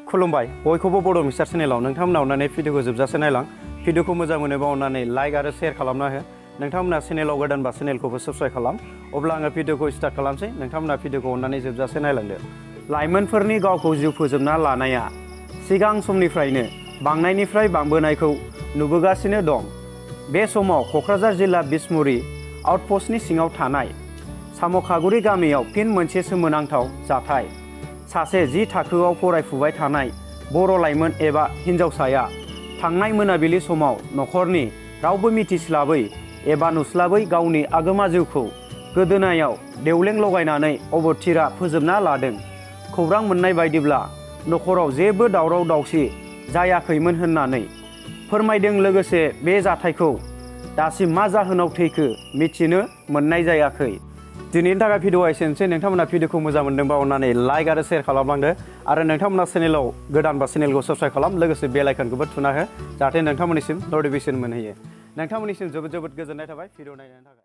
खुलुमबाय बयखौबो बड' मिस्टार चेनेलाव नोंथांमोना अननानै भिडिअखौ जोबजासे नायलां भिडिअखौ मोजां मोनोबा अननानै लाइक आरो शेयार खालामना हो नोंथांमोना चेनेलाव गोदानबा चेनेलखौबो साबस्क्राइब खालाम अब्ला आङो भिडिअखौ स्टार्ट खालामसै नोंथांमोना भिडिअखौ अननानै जोबजासे नायलांदो लाइमोनफोरनि गावखौ जिउ फोजोबना लानाया सिगां समनिफ्रायनो बांनायनिफ्राय बांबोनायखौ नुबोगासिनो दं बे समाव क'क्राझार जिल्ला बिसमुरि आउटपस्टनि सिङाव थानाय सामखागुरि गामियाव फिन मोनसे सोमोनांथाव जाथाय सासे 10 थाखोआव फरायफुबाय थानाय बर' लाइमोन एबा हिन्जावसाया थांनाय मोनाबिलि समाव न'खरनि रावबो मिथिस्लाबै एबा नुस्लाबै गावनि आगोमा जिउखौ गोदोनायाव देवलें लगायनानै अबथिरा फोजोबना लादों खौरां मोननाय बायदिब्ला न'खराव जेबो दावराव दावसि जायाखैमोन होननानै फोरमायदों लोगोसे बे जाथायखौ दासिम मा जाहोनाव थैखो मिथिनो मोननाय जायाखै दिनैनि थाखाय भिडिअआ एसेनोसै नोंथांमोना भिडिअखौ मोजां मोनदोंबा अननानै लाइक आरो शेयार खालामलांदो आरो नोंथांमोना चेनेलाव गोदानबा चेनेलखौ साबस्क्राइब खालाम लोगोसे बेल आइकनखौबो थुना हो जाहाथे नोंथांमोननिसिम नटिफिकेसन मोनहैयो नोंथांमोननिसिम जोबोद जोबोद गोजोननाय थाबाय भिडिअ नायनायनि थाखाय।